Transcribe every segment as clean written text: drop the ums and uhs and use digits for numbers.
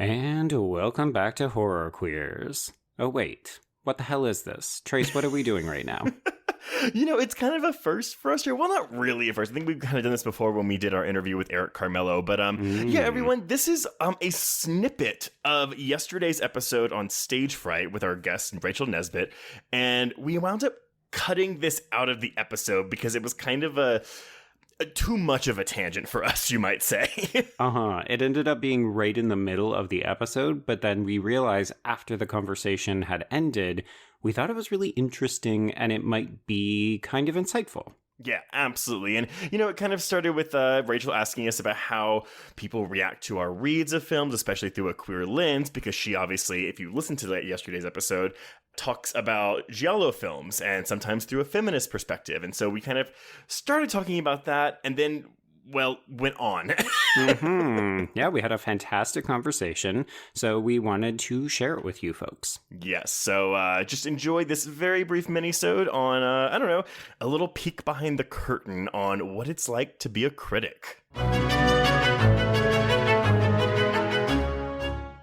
And welcome back to Horror Queers. Oh, wait. What the hell is this? Trace, what are we doing right now? It's kind of a first for us here. Well, not really a first. I think we've kind of done this before when we did our interview with Eric Carmelo. But yeah, everyone, this is a snippet of yesterday's episode on Stage Fright with our guest, Rachael Nisbet. And we wound up cutting this out of the episode because it was kind of a too much of a tangent for us, you might say. It ended up being right in the middle of the episode, but then we realized after the conversation had ended, we thought it was really interesting and it might be kind of insightful. Yeah, absolutely. And, it kind of started with Rachael asking us about how people react to our reads of films, especially through a queer lens, because she obviously, if you listened to yesterday's episode, talks about giallo films and sometimes through a feminist perspective. And so we kind of started talking about that and then, went on. Yeah, we had a fantastic conversation, so we wanted to share it with you folks. Yes, so just enjoy this very brief minisode on, a little peek behind the curtain on what it's like to be a critic.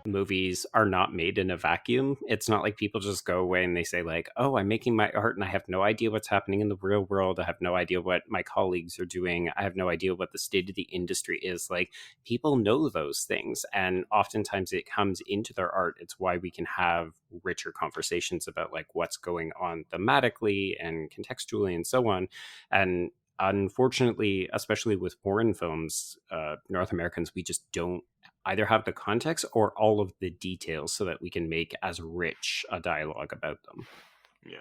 Movies are not made in a vacuum. It's not like people just go away and they say like, oh, I'm making my art and I have no idea what's happening in the real world. I have no idea what my colleagues are doing. I have no idea what the state of the industry is. Like, people know those things, and oftentimes it comes into their art. It's why we can have richer conversations about like what's going on thematically and contextually and so on. And unfortunately, especially with foreign films, North Americans, we just don't either have the context or all of the details so that we can make as rich a dialogue about them.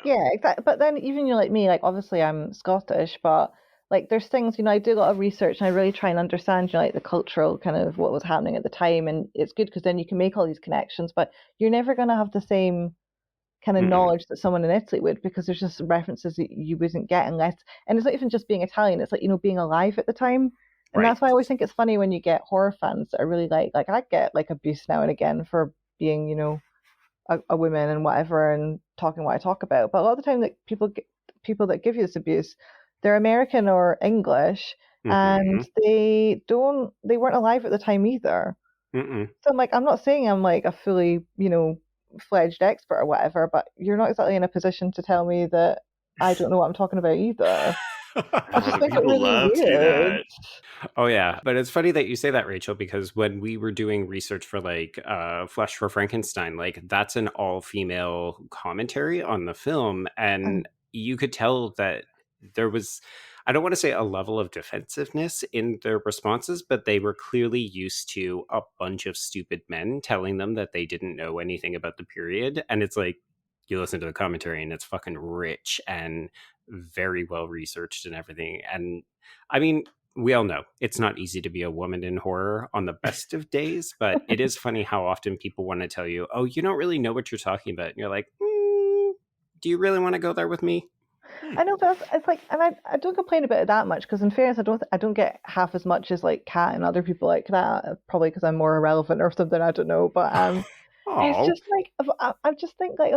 Yeah, exactly. But then even like me, like obviously I'm Scottish, but like there's things, I do a lot of research and I really try and understand, like the cultural kind of what was happening at the time. And it's good because then you can make all these connections, but you're never going to have the same kind of knowledge that someone in Italy would, because there's just references that you wouldn't get unless, and it's not even just being Italian, it's like, being alive at the time. And that's why I always think it's funny when you get horror fans that are really like I get like abuse now and again for being, a woman and whatever and talking what I talk about. But a lot of the time that people that give you this abuse, they're American or English, and they weren't alive at the time either. So I'm not saying I'm like a fully, fledged expert or whatever, but you're not exactly in a position to tell me that I don't know what I'm talking about either. I just think it really weird. Oh yeah, but it's funny that you say that, Rachael, because when we were doing research for like Flesh for Frankenstein, like that's an all-female commentary on the film, and you could tell that there was, I don't want to say a level of defensiveness in their responses, but they were clearly used to a bunch of stupid men telling them that they didn't know anything about the period, and it's like, you listen to the commentary and it's fucking rich and very well researched and everything. And I mean, we all know it's not easy to be a woman in horror on the best of days, but it is funny how often people want to tell you, oh, you don't really know what you're talking about. And you're like, do you really want to go there with me? I know, but it's like, and I don't complain about it that much, because in fairness, I don't get half as much as like Kat and other people like that, probably because I'm more irrelevant or something, I don't know, but it's just like, I just think like,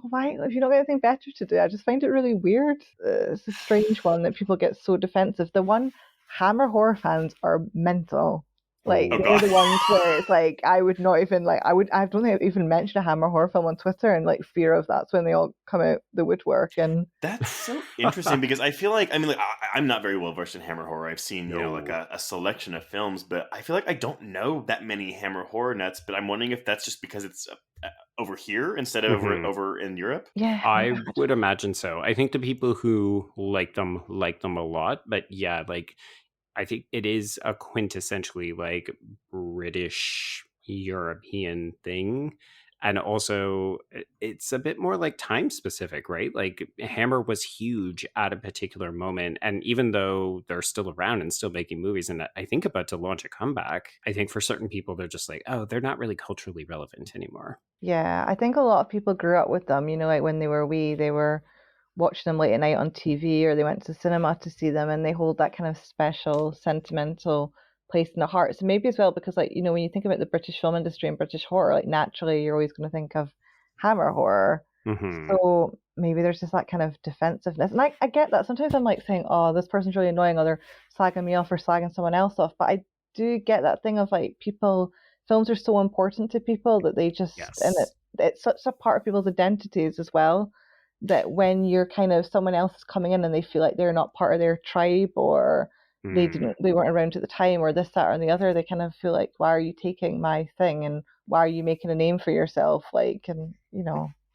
why, if you don't get anything better to do? I just find it really weird. It's a strange one that people get so defensive. The one Hammer horror fans are mental. Like, they're the ones where it's like, I would not even like, I don't think I've even mentioned a Hammer horror film on Twitter, and like fear of that's when they all come out the woodwork. And that's so interesting because I feel like, I'm not very well versed in Hammer horror. I've seen, a selection of films, but I feel like I don't know that many Hammer horror nuts, but I'm wondering if that's just because it's over here instead of over in Europe. Yeah, I would imagine so. I think the people who like them a lot, but yeah, like, I think it is a quintessentially like British European thing. And also it's a bit more like time specific, right? Like Hammer was huge at a particular moment. And even though they're still around and still making movies and I think about to launch a comeback, I think for certain people, they're just like, oh, they're not really culturally relevant anymore. Yeah, I think a lot of people grew up with them, like when they were wee, they were watching them late at night on TV, or they went to cinema to see them, and they hold that kind of special, sentimental place in the heart. So maybe as well, because like, when you think about the British film industry and British horror, like naturally you're always going to think of Hammer horror. So maybe there's just that kind of defensiveness. And I get that. Sometimes I'm like saying, oh, this person's really annoying, or they're slagging me off or slagging someone else off. But I do get that thing of like people films are so important to people that they just, and Yes. it's such a part of people's identities as well, that when you're kind of someone else is coming in and they feel like they're not part of their tribe, or they weren't around at the time, or this, that, or the other, they kind of feel like, why are you taking my thing, and why are you making a name for yourself, like, and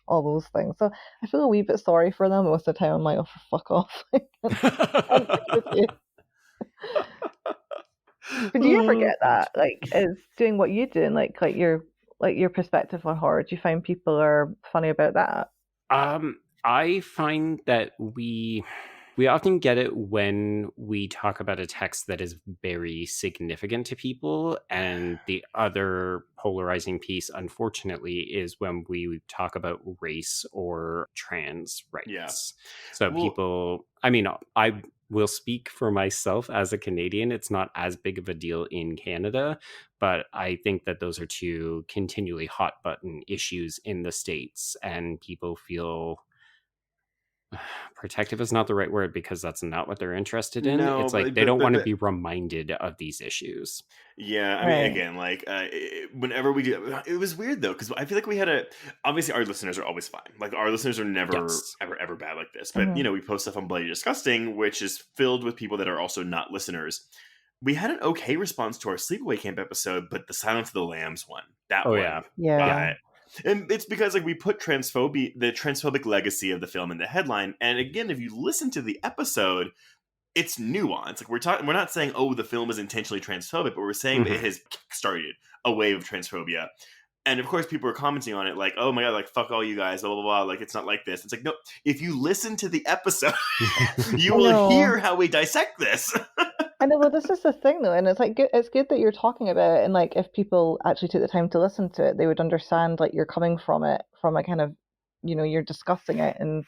all those things. So I feel a wee bit sorry for them most of the time. I'm like, oh, for fuck off. I'm sick with you. But do you ever Oh, get that, like, is doing what you do, and like your perspective on horror? Do you find people are funny about that? I find that we often get it when we talk about a text that is very significant to people, and the other polarizing piece, unfortunately, is when we talk about race or trans Yeah. rights. So Well, people, I mean, I will speak for myself as a Canadian. It's not as big of a deal in Canada, but I think that those are two continually hot button issues in the States, and people feel protective is not the right word, because that's not what they're interested in. no, It's like they don't want to be reminded of these issues. yeah, I mean, Right. again, like, whenever we do, it was weird though, because I feel like we had obviously our listeners are always fine. Like, our listeners are never, Yes. ever bad like this. But, Hmm. we post stuff on Bloody Disgusting, which is filled with people that are also not listeners. We had an okay response to our Sleepaway Camp episode, but the Silence of the Lambs one, that Oh yeah. one Yeah. got. And it's because, like, we put the transphobic legacy of the film in the headline. And again, if you listen to the episode, it's nuanced. Like, we're not saying, oh, the film is intentionally transphobic, but we're saying that it Mhm. has started a wave of transphobia. And of course, people are commenting on it like, oh my god, like, fuck all you guys, blah blah blah. Like, it's not like this. It's like, no, if you listen to the episode, you I will know. hear how we dissect this. I know. Well, this is the thing, though, and it's like it's good that you're talking about it, and like if people actually took the time to listen to it, they would understand like you're coming from it from a kind of, you're discussing it and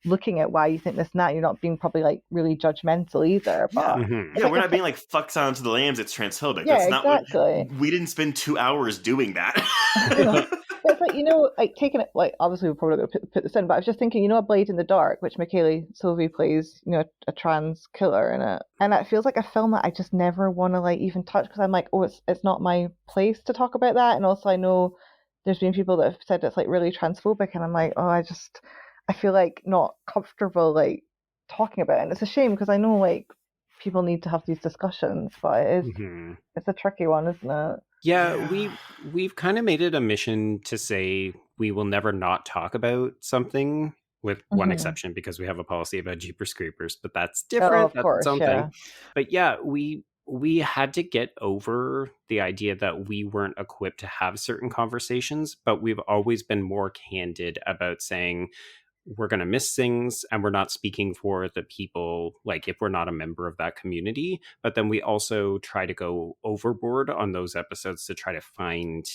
looking at why you think this and that. You're not being probably like really judgmental either, Yeah. but Mhm. it's Yeah, like we're not being like, fuck Silence of the Lambs, it's transphobic. yeah, That's not what exactly. we didn't spend 2 hours doing that. But it's like, like taking it, like, obviously we're probably going to put this in, but I was just thinking, A Blade in the Dark, which Michele Soavi plays, a trans killer in it. And it feels like a film that I just never want to like even touch, because I'm like, oh, it's not my place to talk about that. And also I know there's been people that have said it's like really transphobic, and I'm like, oh, I feel like not comfortable like talking about it. And it's a shame, because I know like people need to have these discussions, but Mhm. it's a tricky one, isn't it? Yeah, Yeah. we've kind of made it a mission to say we will never not talk about something, with one Hmm. exception, because we have a policy about Jeepers Creepers, but that's Oh, different. of That's its course, own thing. yeah. But yeah, we had to get over the idea that we weren't equipped to have certain conversations, but we've always been more candid about saying we're going to miss things, and we're not speaking for the people, like if we're not a member of that community. But then we also try to go overboard on those episodes to try to find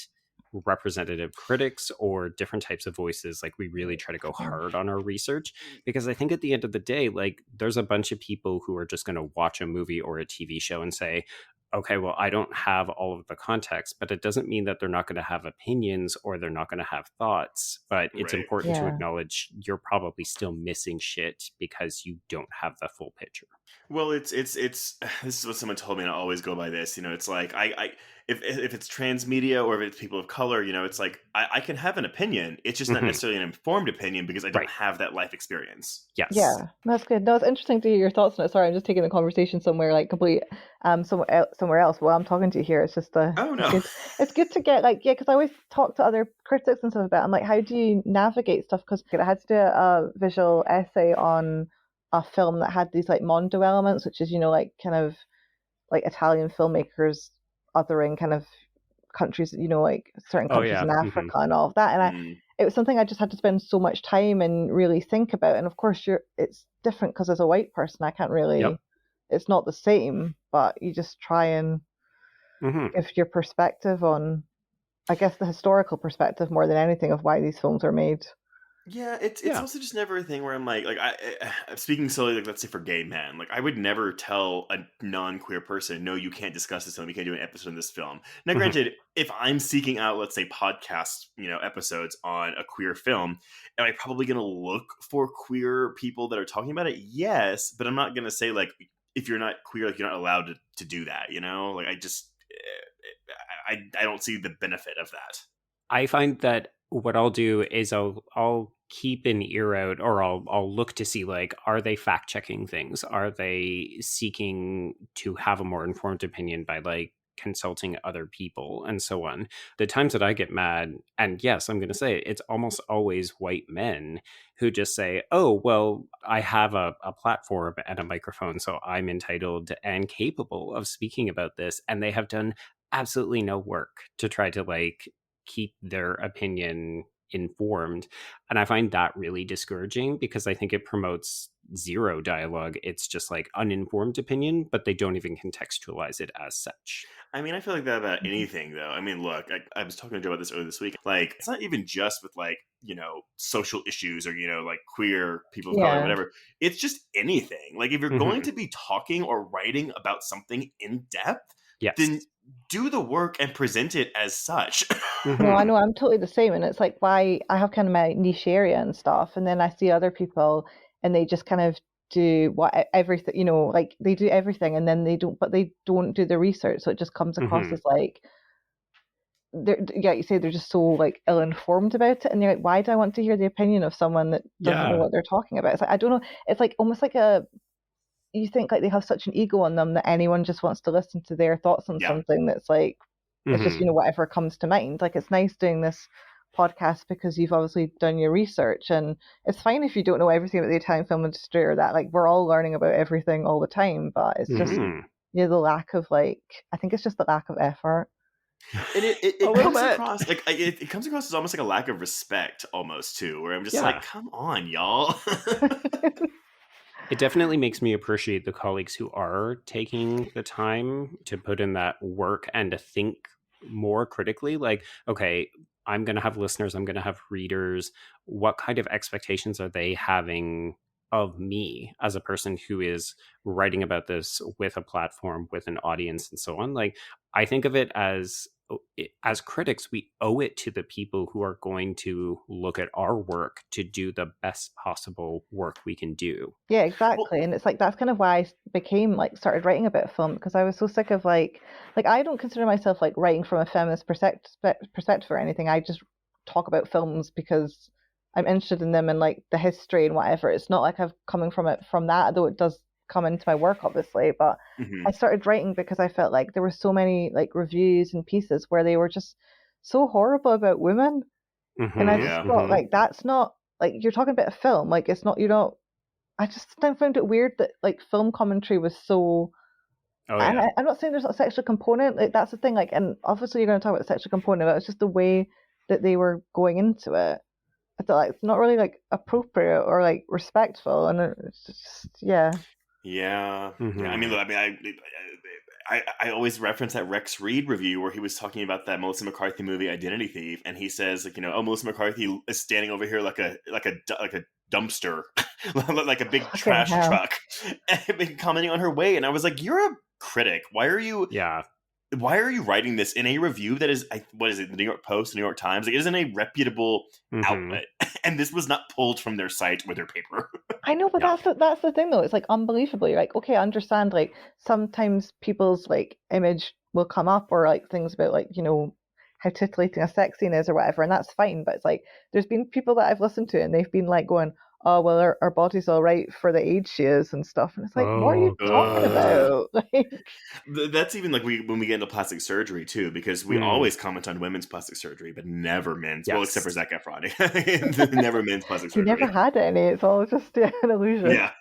representative critics or different types of voices. Like, we really try to go hard on our research, because I think at the end of the day, like, there's a bunch of people who are just going to watch a movie or a TV show and say, okay, well, I don't have all of the context, but it doesn't mean that they're not going to have opinions or they're not going to have thoughts. But it's Right. important to Yeah. acknowledge you're probably still missing shit because you don't have the full picture. Well, it's this is what someone told me, and I always go by this. It's like, I if it's transmedia or if it's people of color, it's like, I can have an opinion. It's just not Mhm. necessarily an informed opinion, because I don't Right. have that life experience. Yes. Yeah, that's good. No, it's interesting to hear your thoughts on it. Sorry, I'm just taking the conversation somewhere like complete somewhere else. While I'm talking to you here, it's just Oh it's no. good. It's good to get like, yeah, because I always talk to other critics and stuff about it. I'm like, how do you navigate stuff? Because I had to do a visual essay on a film that had these like mondo elements, which is like kind of like Italian filmmakers othering kind of countries, like certain Oh countries yeah. in Hmm. Africa and all of that. And Mm, it was something I just had to spend so much time and really think about. And of course, it's different because as a white person, I can't Yep. really. It's not the same, but you just try and Hmm. give your perspective on, I guess, the historical perspective more than anything of why these films are made. yeah, it's Yeah. also just never a thing where I'm like, I'm speaking solely, like, let's say for gay men, like, I would never tell a non-queer person, no, you can't discuss this film, you can't do an episode on this film. Now, Hmm. granted, if I'm seeking out, let's say, podcast, episodes on a queer film, am I probably going to look for queer people that are talking about it? Yes, but I'm not going to say, like, if you're not queer, like, you're not allowed to do that. Like, I don't see the benefit of that. I find that what I'll do is I'll keep an ear out, or I'll look to see, like, are they fact checking things? Are they seeking to have a more informed opinion by like consulting other people and so on? The times that I get mad, and yes, I'm going to say it, it's almost always white men who just say, oh, well, I have a platform and a microphone, so I'm entitled and capable of speaking about this. And they have done absolutely no work to try to like keep their opinion informed. And I find that really discouraging because I think it promotes zero dialogue. It's just like uninformed opinion, but they don't even contextualize it as such. I mean, I feel like that about anything, though. I mean, look, I was talking to Joe about this earlier this week. Like, it's not even just with, like, social issues or, like queer people of color, whatever. It's just anything. Like, if you're going to be talking or writing about something in depth, then do the work and present it as such. No, I know, I'm totally the same. And it's like, why I have kind of my niche area and stuff. And then I see other people and they just kind of do everything, like they do everything and then they don't do the research. So it just comes across as like, you say they're just so like ill-informed about it. And you're like, why do I want to hear the opinion of someone that doesn't know what they're talking about? It's like, I don't know. It's like almost like you think like they have such an ego on them that anyone just wants to listen to their thoughts on something that's like, it's just, whatever comes to mind. Like, it's nice doing this podcast because you've obviously done your research, and it's fine if you don't know everything about the Italian film industry or that. Like, we're all learning about everything all the time, but it's just, the lack of like, I think it's just the lack of effort. And it comes across like it comes across as almost like a lack of respect, almost too. Where I'm just like, come on, y'all. It definitely makes me appreciate the colleagues who are taking the time to put in that work and to think more critically. Like, okay, I'm going to have listeners, I'm going to have readers. What kind of expectations are they having of me as a person who is writing about this with a platform, with an audience, and so on? Like, I think of it as critics, we owe it to the people who are going to look at our work to do the best possible work we can do. Yeah, exactly. And it's like, that's kind of why I started writing about film, because I was so sick of like I don't consider myself like writing from a feminist perspective or anything. I just talk about films because I'm interested in them and like the history and whatever. It's not like I've coming from that, though it does come into my work obviously, but I started writing because I felt like there were so many like reviews and pieces where they were just so horrible about women, and I just thought like, that's not like, you're talking about a film, like it's not, I just found it weird that like film commentary was so and I'm not saying there's not a sexual component, like that's the thing, like, and obviously you're going to talk about the sexual component, but it's just the way that they were going into it. I felt like it's not really like appropriate or like respectful, and it's just Yeah. I mean, look, I always reference that Rex Reed review where he was talking about that Melissa McCarthy movie Identity Thief, and he says like, Melissa McCarthy is standing over here like a dumpster, like a big trash truck, and commenting on her weight, and I was like, you're a critic. Why are you? Yeah. Why are you writing this in a review that is, what is it, the New York Post, the New York Times? Like, it isn't a reputable outlet, and this was not pulled from their site or their paper. I know, but that's the thing, though. It's like unbelievable. You're like, okay, I understand. Like, sometimes people's like image will come up, or like things about like, how titillating a sex scene is or whatever, and that's fine. But it's like, there's been people that I've listened to, and they've been like going, oh, well, our body's all right for the age she is and stuff. And it's like, what are you talking about? Like, that's even like when we get into plastic surgery too, because we always comment on women's plastic surgery, but never men's. Yes. Well, except for Zac Efron. Never men's plastic surgery. He never had any. It's all just an illusion. Yeah.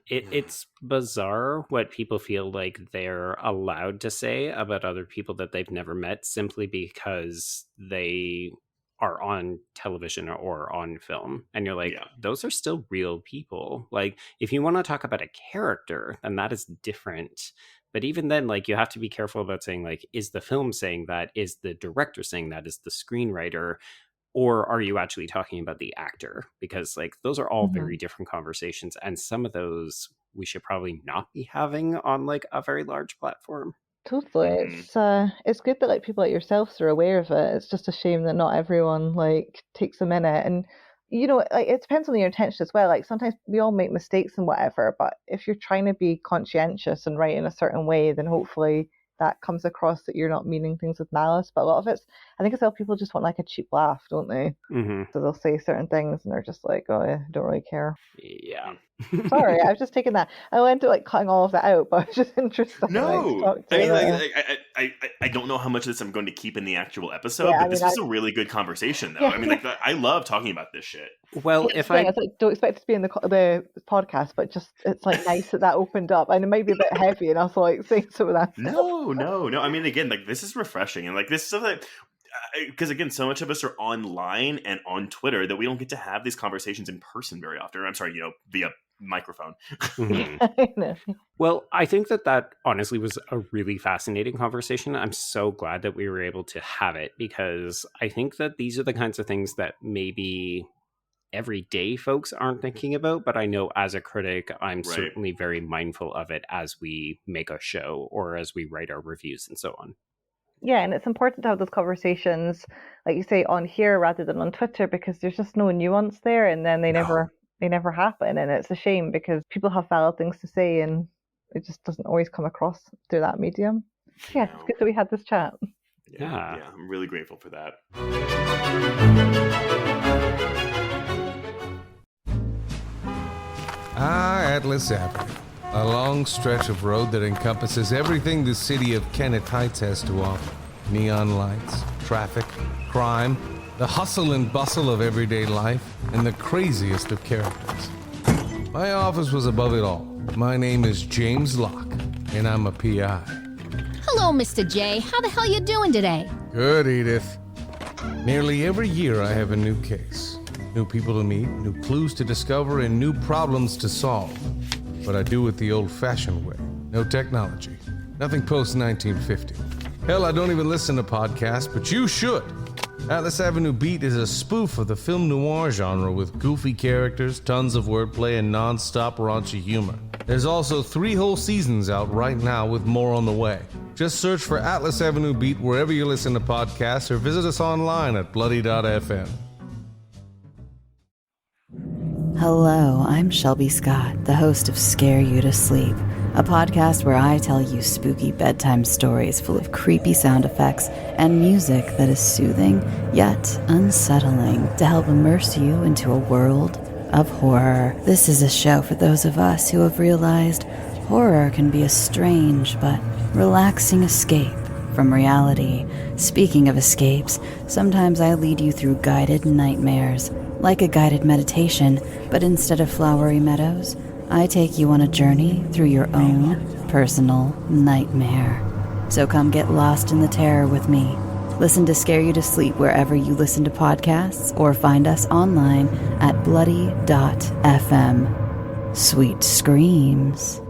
It's bizarre what people feel like they're allowed to say about other people that they've never met simply because they are on television or on film, and you're like, those are still real people. Like, if you want to talk about a character, then that is different. But even then, like, you have to be careful about saying, like, is the film saying that? Is the director saying that? Is the screenwriter? Or are you actually talking about the actor? Because like, those are all very different conversations, and some of those we should probably not be having on like a very large platform. Totally. It's good that like people like yourselves are aware of it. It's just a shame that not everyone like takes a minute, and like, it depends on your intention as well. Like, sometimes we all make mistakes and whatever, but if you're trying to be conscientious and write in a certain way, then hopefully that comes across that you're not meaning things with malice. But a lot of it's, I think it's how people just want like a cheap laugh, don't they? So they'll say certain things and they're just like, oh, I don't really care. Yeah. Sorry, I've just taken that. I went to like cutting all of that out, but I was just interested. No, I mean, I don't know how much of this I'm going to keep in the actual episode, but this was a really good conversation, though. I mean, like, I love talking about this shit. Well, if I like, don't expect it to be in the podcast, but just it's like nice that opened up, and it might be a bit heavy, and I was like saying some of that. No. I mean, again, like this is refreshing, and like this stuff that. Because again, so much of us are online and on Twitter that we don't get to have these conversations in person very often. I'm sorry, via microphone. Well, I think that honestly was a really fascinating conversation. I'm so glad that we were able to have it, because I think that these are the kinds of things that maybe everyday folks aren't thinking about, but I know as a critic, I'm certainly very mindful of it as we make a show or as we write our reviews and so on. Yeah, and it's important to have those conversations, like you say, on here rather than on Twitter, because there's just no nuance there, and then they never happen, and it's a shame because people have valid things to say, and it just doesn't always come across through that medium. Yeah, it's good that we had this chat. Yeah, I'm really grateful for that. Atlas Avenue. A long stretch of road that encompasses everything the city of Kennett Heights has to offer. Neon lights, traffic, crime, the hustle and bustle of everyday life, and the craziest of characters. My office was above it all. My name is James Locke, and I'm a PI. Hello, Mr. J. How the hell you doing today? Good, Edith. Nearly every year I have a new case. New people to meet, new clues to discover, and new problems to solve. But I do it the old-fashioned way. No technology. Nothing post-1950. Hell, I don't even listen to podcasts, but you should. Atlas Avenue Beat is a spoof of the film noir genre with goofy characters, tons of wordplay, and non-stop raunchy humor. There's also 3 whole seasons out right now with more on the way. Just search for Atlas Avenue Beat wherever you listen to podcasts or visit us online at bloody.fm. Hello, I'm Shelby Scott, the host of Scare You to Sleep, a podcast where I tell you spooky bedtime stories full of creepy sound effects and music that is soothing yet unsettling to help immerse you into a world of horror. This is a show for those of us who have realized horror can be a strange but relaxing escape from reality. Speaking of escapes, sometimes I lead you through guided nightmares, like a guided meditation, but instead of flowery meadows, I take you on a journey through your own personal nightmare. So come get lost in the terror with me. Listen to Scare You to Sleep wherever you listen to podcasts, or find us online at bloody.fm. Sweet screams.